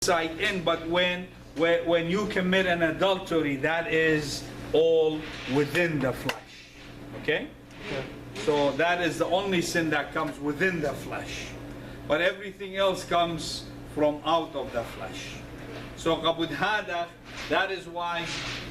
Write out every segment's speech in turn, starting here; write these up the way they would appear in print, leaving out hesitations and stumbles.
sight in, but when you commit an adultery, that is all within the flesh. Okay? So that is the only sin that comes within the flesh. But everything else comes from out of the flesh. So qabud hada, that is why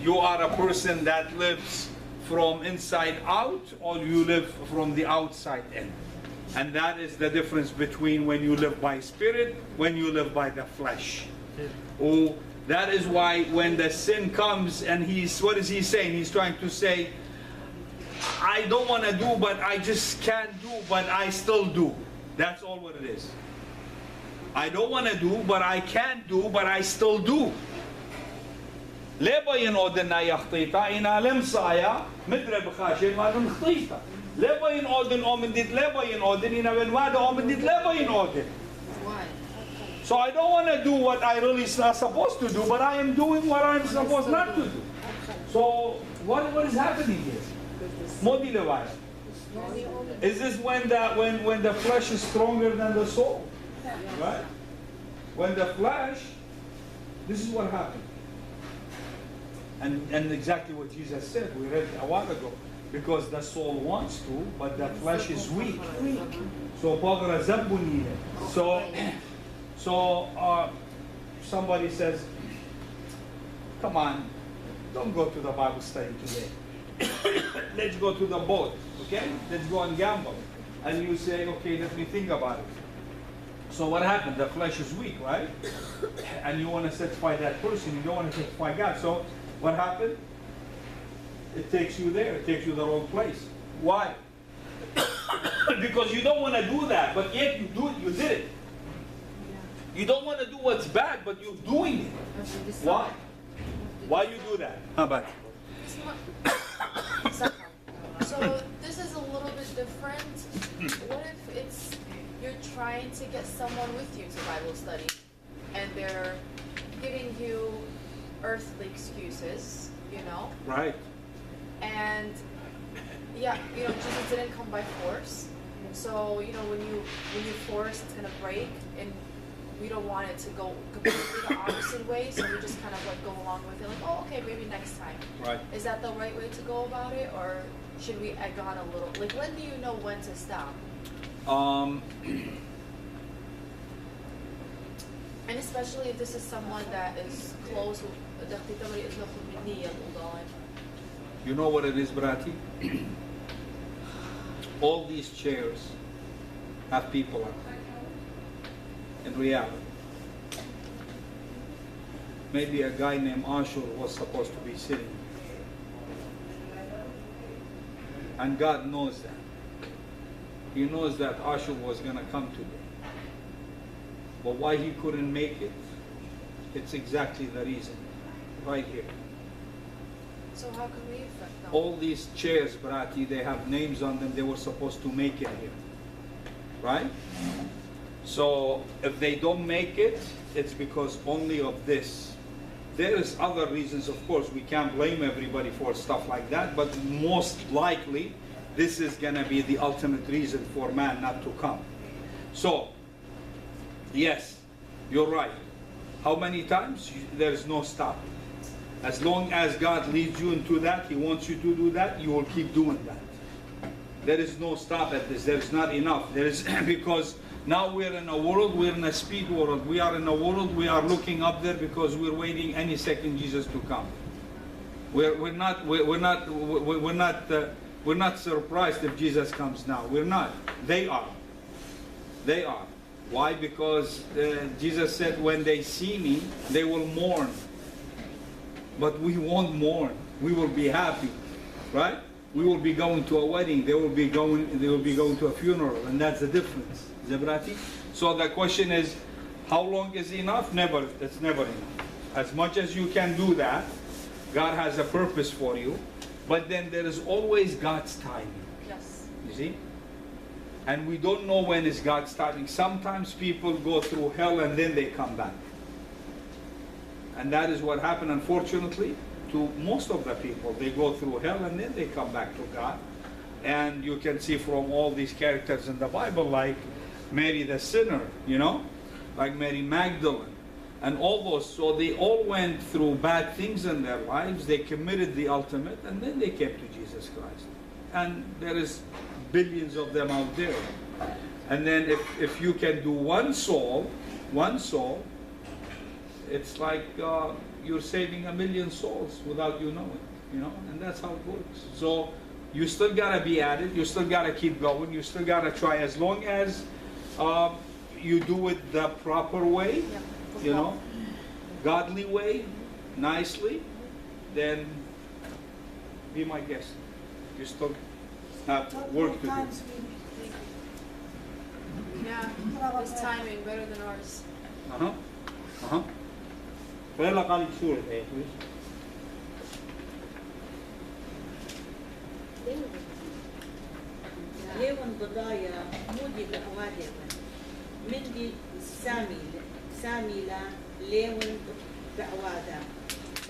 you are a person that lives from inside out, or you live from the outside in. And that is the difference between when you live by spirit, when you live by the flesh. Oh, that is why when the sin comes and what is he saying? He's trying to say, I don't want to do, but I just can't do, but I still do. That's all what it is. I don't want to do, but I can't do, but I still do. ليه ينقودنا يا خطيطة إنا لمصايا مدري بخاشين ما نخطيطة ليه ينقودن أمنديت ليه ينقودن إنا بنواد أمنديت ليه ينقودن. So I don't want to do what I really not supposed to do, but I am doing what I'm supposed not to do. So what is happening here? Modi levaya. Is this when the flesh is stronger than the soul? Right? When the flesh, this is what happened. And exactly what Jesus said, we read a while ago. Because the soul wants to, but the flesh is weak. So somebody says, come on, don't go to the Bible study today. Let's go to the boat, okay? Let's go and gamble. And you say, okay, let me think about it. So what happened? The flesh is weak, right? And you want to satisfy that person, you don't want to satisfy God. So what happened? It takes you there, it takes you the wrong place. Why? Because you don't want to do that, but yet you do it, you did it. You don't want to do what's bad, but you're doing it. Why? Why you do that? How about? So this is a little bit different. What if it's you're trying to get someone with you to Bible study, and they're giving you earthly excuses, you know? Right. And yeah, you know, Jesus didn't come by force. So, you know, when you force, it's gonna break, and we don't want it to go completely the opposite way, so we just kind of like go along with it, like, oh, okay, maybe next time. Right. Is that the right way to go about it, or should we egg on a little? Like, when do you know when to stop? And especially if this is someone that is close with you know what it is, Brati? All these chairs have people on them. In reality, maybe a guy named Ashur was supposed to be sitting, and God knows that. He knows that Ashur was going to come today. But why he couldn't make it, it's exactly the reason, right here. So how can we affect them? All these chairs, Brati, they have names on them, they were supposed to make it here, right? So if they don't make it, it's because only of this. There is other reasons, of course, we can't blame everybody for stuff like that, but most likely, this is gonna be the ultimate reason for man not to come. So, yes, you're right. How many times? There is no stop. As long as God leads you into that, He wants you to do that, you will keep doing that. There is no stop at this. There is not enough. There is because now we're in a world, we're in a speed world. We are in a world, we are looking up there because we're waiting any second Jesus to come. We're not surprised if Jesus comes now. We're not. They are. They are. Why? Because Jesus said, when they see me, they will mourn. But we won't mourn. We will be happy, right? We will be going to a wedding. They will be going to a funeral, and that's the difference. Zebrati. So the question is, how long is enough? Never. It's never enough. As much as you can do that, God has a purpose for you. But then there is always God's timing. Yes. You see? And we don't know when is God's timing. Sometimes people go through hell and then they come back. And that is what happened, unfortunately, to most of the people. They go through hell and then they come back to God. And you can see from all these characters in the Bible, like Mary the sinner, you know, like Mary Magdalene, and all those. So they all went through bad things in their lives. They committed the ultimate, and then they came to Jesus Christ. And there is billions of them out there. And then if you can do one soul, it's like you're saving 1 million souls without you knowing, you know, and that's how it works. So you still gotta be at it, you still gotta keep going, you still gotta try, as long as you do it the proper way, you know, godly way, nicely, then be my guest. You still have work to do. Yeah, his timing better than ours. فيلا قال سورة ايه ليون بضايا مودي بأوادي مندي سامي لا ليون بأوادا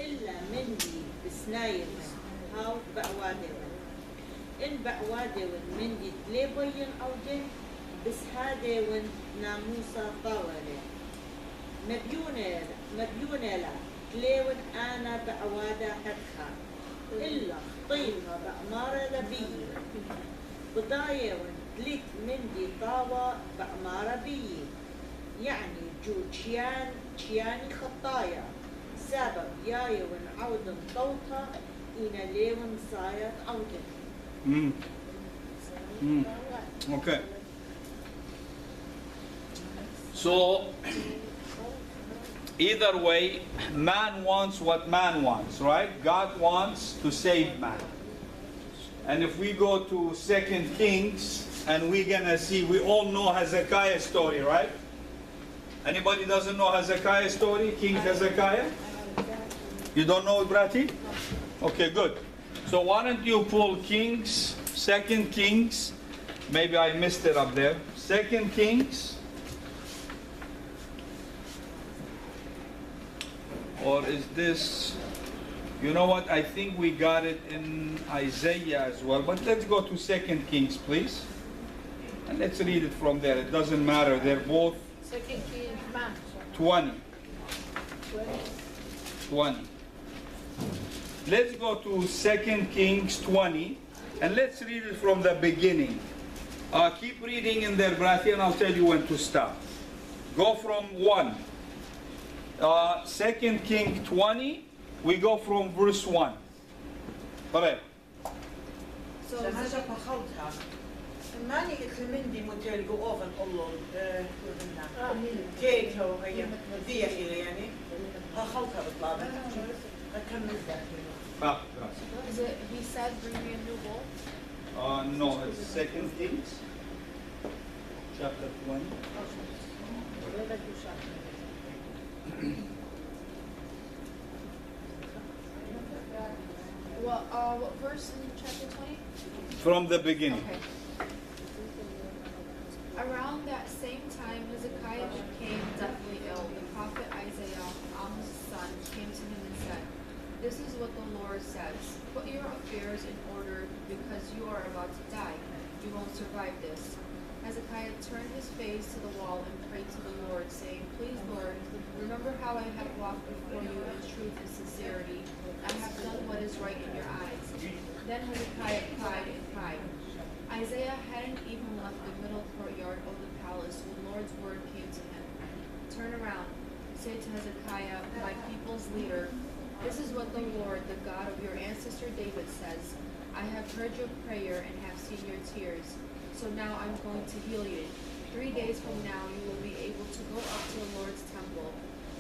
إلا مندي بسناير هاو بأوادي إن بأوادي مندي ليبين أوجه بس هذا ون ناموسا طاولة مديونة لا ليون أنا بأوادا حدها إلا طينها بأمارة لبيه بضايا ودليت مندي طاوة بأمارة بيه يعني جو تشياني خطايا سبب يايا ونعود طوطة إنا ليون صايت عودة. Okay. So, either way, man wants what man wants, right? God wants to save man. And if we go to 2 Kings, and we're gonna see, we all know Hezekiah's story, right? Anybody doesn't know Hezekiah's story, King Hezekiah? You don't know it, Brati? Okay, good. So why don't you pull Kings, 2 Kings, maybe I missed it up there. 2 Kings, or is this, you know what, I think we got it in Isaiah as well, but let's go to 2 Kings, please. And let's read it from there, it doesn't matter, they're both 2 Kings, 20. 20. Let's go to 2 Kings 20, and let's read it from the beginning. Keep reading in there, Brati, and I'll tell you when to stop. Go from 1. 2 Kings 20, we go from verse 1. Correct. So Shamasha فخلتها ماني مندي موديل جو اوفن الله كيك هو هي ذي يعني خلتها بالطابع أكمل ذاك. Is it, he said, bring me a new bowl? No, it's 2 Kings, chapter 20. What verse in chapter 20? From the beginning. Okay. Around that same time, Hezekiah became deathly ill. The prophet Isaiah, Amos' son, came to him and said, "This is what the Lord says. Put your affairs in order because you are about to die. You won't survive this." Hezekiah turned his face to the wall and prayed to the Lord, saying, "Please, Lord, remember how I have walked before you in truth and sincerity. I have done what is right in your eyes." Then Hezekiah cried and cried. Isaiah hadn't even left the middle courtyard of the palace when the Lord's word came to him. "Turn around, say to Hezekiah, my people's leader, this is what the Lord, the God of your ancestor David says. I have heard your prayer and have seen your tears. So now I'm going to heal you. 3 days from now you will be able to go up to the Lord's temple.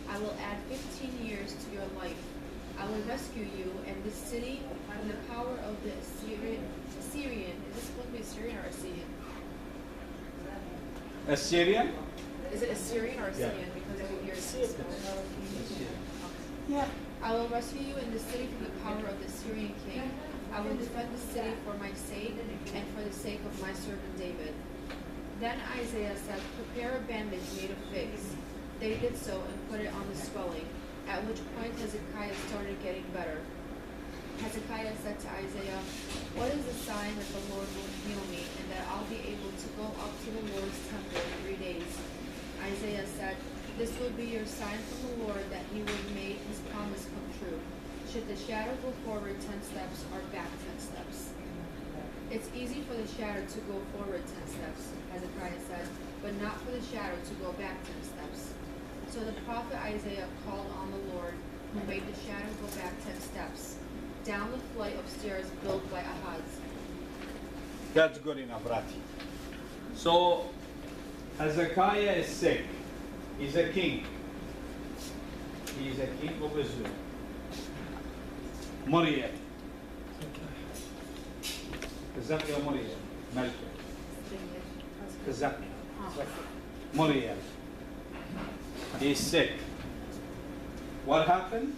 I will add 15 years to your life. I will rescue you and this city from the power of the Assyrian. Is this supposed to be Assyrian or Assyrian? Assyrian? Is it Assyrian or Assyrian? Because I hear Assyrian. Yeah. I will rescue you in the city from the power of the Syrian king. I will defend the city for my sake and for the sake of my servant David." Then Isaiah said, "Prepare a bandage made of figs." They did so and put it on the swelling, at which point Hezekiah started getting better. Hezekiah said to Isaiah, "What is the sign that the Lord will heal me and that I'll be able to go up to the Lord's temple in 3 days?" Isaiah said, This will be your sign from the Lord that he will make his promise come true. Should the shadow go forward 10 steps or back 10 steps? It's easy for the shadow to go forward 10 steps, Hezekiah said, but not for the shadow to go back 10 steps. So the prophet Isaiah called on the Lord, who made the shadow go back 10 steps, down the flight of stairs built by Ahaz. That's good enough, Rati. So, Hezekiah is sick. He's a king. He's a king of Israel. Muriel. Hezekiah Muriel. Melchior. Hezekiah. Muriel. He's sick. What happened?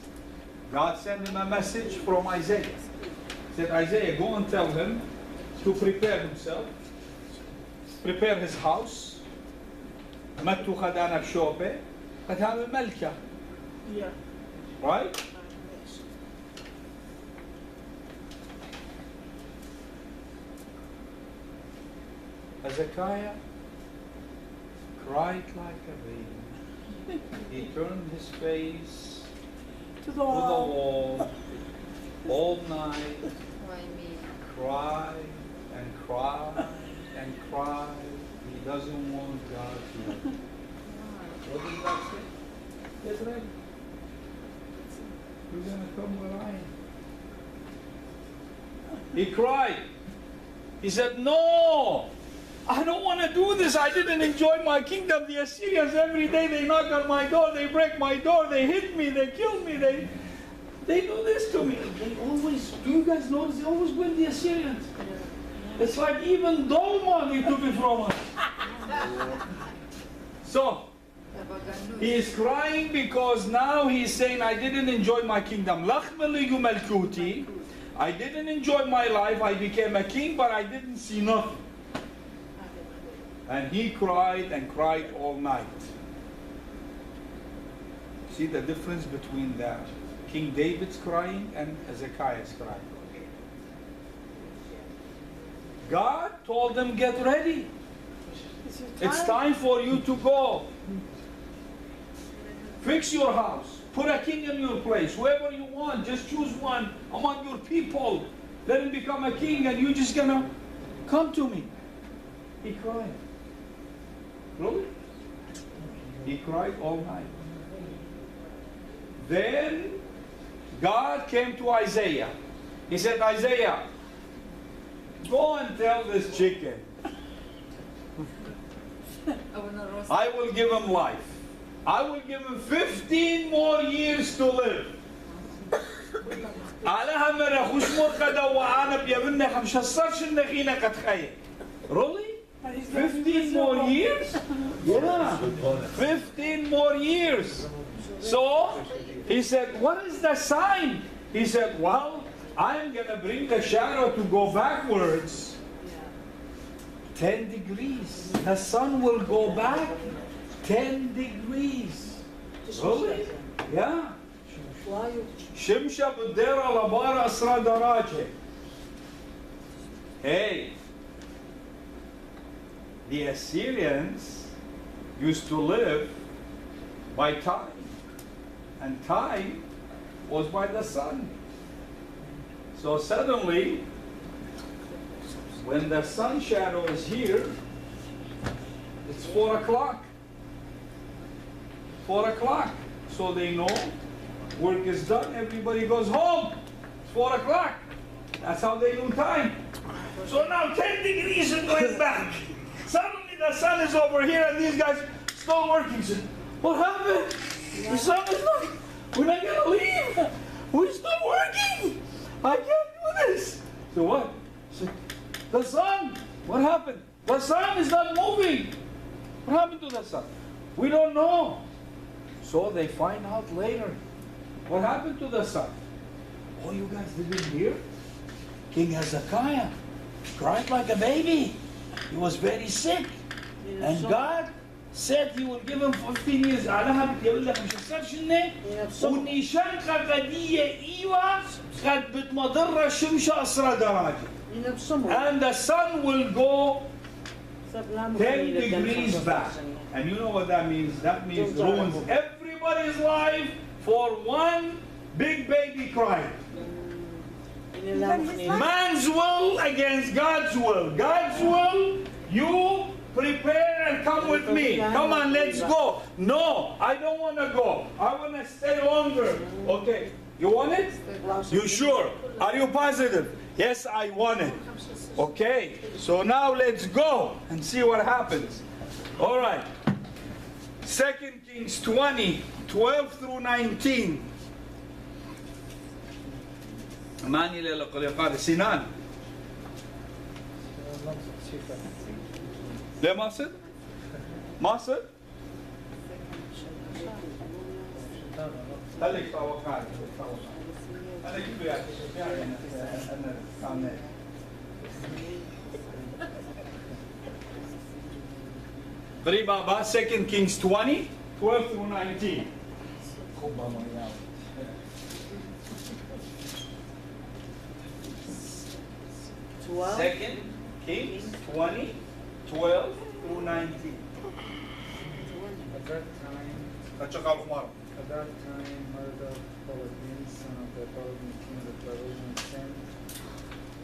God sent him a message from Isaiah. He said, Isaiah, go and tell him to prepare himself, prepare his house. متو خدانا بشوبة قد هذا ملكة. Yeah. Right? Hezekiah cried like a baby. He turned his face To the to the wall. wall all night, What I mean. cried and cried and cried. He doesn't want God to know. What did God say? Get ready. You're gonna come where I am. He cried. He said, no, I don't want to do this. I didn't enjoy my kingdom. The Assyrians, every day they knock on my door, they break my door, they hit me, they kill me, they do this to me. They always, do you guys notice, they always win, the Assyrians. It's like even Dolma, they took it from us. So, he is crying because now he is saying, I didn't enjoy my kingdom. I didn't enjoy my life. I became a king, but I didn't see nothing. And he cried and cried all night. See the difference between the King David's crying and Hezekiah's crying. God told them, get ready. It's time for you to go. Fix your house. Put a king in your place. Whoever you want, just choose one among your people. Let him become a king and you're just gonna come to me. He cried. Really? He cried all night. Then God came to Isaiah. He said, Isaiah, go and tell this chicken, I will give him life. I will give him 15 more years to live. Really? 15 more years? Yeah. 15 more years. So, he said, what is the sign? He said, well, I'm going to bring the shadow to go backwards 10 degrees. The sun will go back 10 degrees. Really? Yeah. Shimsha Budera Labara Asra Daraje. Hey, the Assyrians used to live by time, and time was by the sun. So suddenly, when the sun shadow is here, it's 4 o'clock. 4 o'clock. So they know work is done, everybody goes home. It's 4 o'clock. That's how they know time. So now 10 degrees is going back. Suddenly the sun is over here and these guys still working. So, what happened? The sun is not, we're not gonna leave. We're still working. I can't do this. So what? So, the sun, what happened? The sun is not moving. What happened to the sun? We don't know. So they find out later. What happened to the sun? Oh, you guys didn't hear? King Hezekiah cried like a baby. He was very sick. And God said he will give him 15 years. And the sun will go 10 degrees back. And you know what that means? That means ruins everybody's life for one big baby crying. Man's will against God's will. God's will, you prepare and come with me. Come on, let's go. No, I don't want to go. I want to stay longer. Okay, you want it? You sure? Are you positive? Yes, I want it. Okay, so now let's go and see what happens. All right. 2 Kings 20, 12 through 19. ماني للقلقال سنان ليه ما صد؟ ما صد؟ خليك توقع خليك وياك أنا قريب أبا 2 Kings 20 12 through 19. Second Kings 20, 12 through 19. At that time, Murder, Paladin, son of the Paladin king of Babylon, sent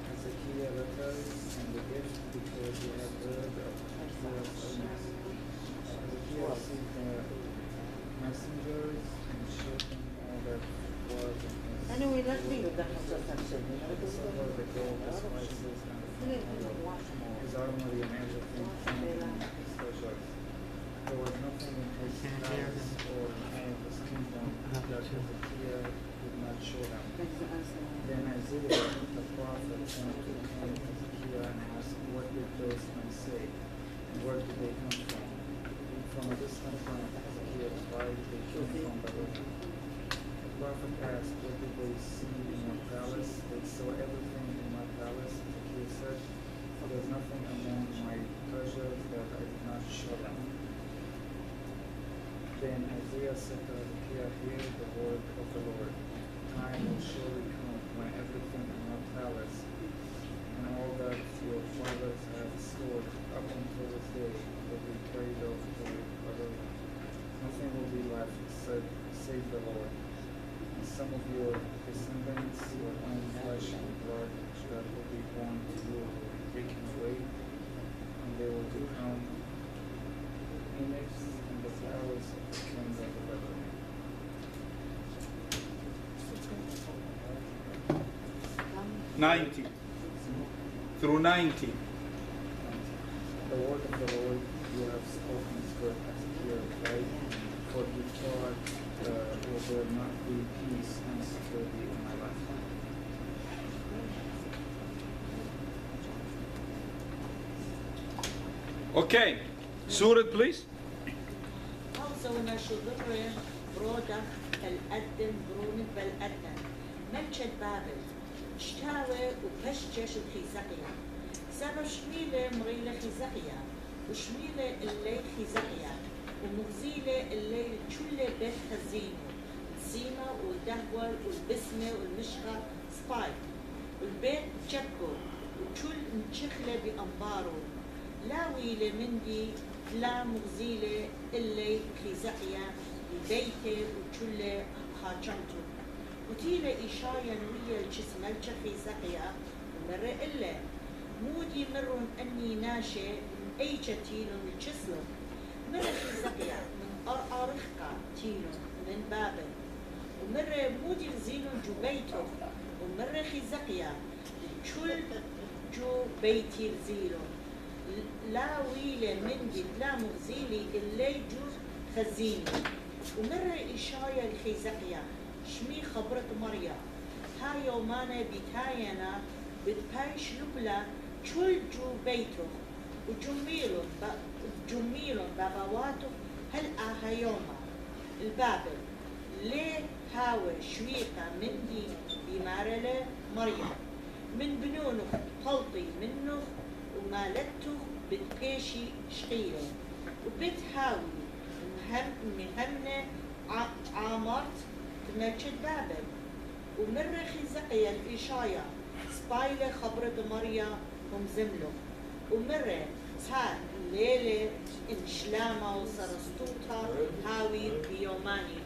Hezekiah letters and the gift because he had heard of Hezekiah's illness. Hezekiah received the messengers and showed them all that was in his Anyway, let's leave it. some of the gold, the spices, and his armory and everything from his treasures. There was nothing in his palace or in his kingdom that Hezekiah did not show them. Then Isaiah the prophet went to King Hezekiah and asked, what did those men say? And where did they come from? From a distant land, Hezekiah replied, they came from Babylon. The prophet asked, what did they see in your palace? They saw everything in my palace. Hezekiah said, there's nothing among my treasures that I did not show them. Then Isaiah said to Hezekiah, hear the word of the Lord. Time will surely come when everything in your palace and all that your fathers have stored up until this day will be carried off to Babylon. Nothing will be left save the Lord. And some of your descendants, your own flesh and blood, that will be born to you will be taken away, and they will become eunuchs in the flowers of the kings of the Babylon. 90 through 90. The word of the Lord you have spoken is good, Hezekiah replied, for you thought will there not be peace and security in my life. Okay, Surah please. أوزونا شضر برودة الأدن برون بالأدن ملكة بابل اشتاوى وبشجش الخيزقية سبب شميلة مريلة خيزقية وشميلة اللي خيزقية ومغزيلة اللي كل بيت خزينه سيما والدهول والبسمة والمشغة سباي والبيت جكو وكل مشخلة بأنباره لا ويلة مندي لا مغزيلة اللي خيزقية ببيته وكل خاجمته وتيلة إشايا ويا الجسمة خيزقية ومرة إلا مودي مرون أني ناشي أي تيلون الجسم مرة خيزقية من أرخقة تيلون من بابل ومرة مودي غزيلون جو بيته ومرة خيزقية كل جو بيتي غزيلون لا ويلة مندي لا مغزيلي اللي جو خزيني ومرة إشايا الخيزقية شمي خبرة مريا هاي يومانا بتاينا بتبايش لبلا كل جو بيته وجميلون بابواته هل هايوما البابل ليه هاوي شويقة مندي بمارلة مريم من بنونه طلطي منه ومالته بتبيشي شقيلة وبتهاوي مهمنة عامرت تمشت بابل ومرة خزقية الإشايا سبايلة خبرة مريا ومزمله ومرة ها ليلة إن شلاما وسرستوتا هاوي بيوماني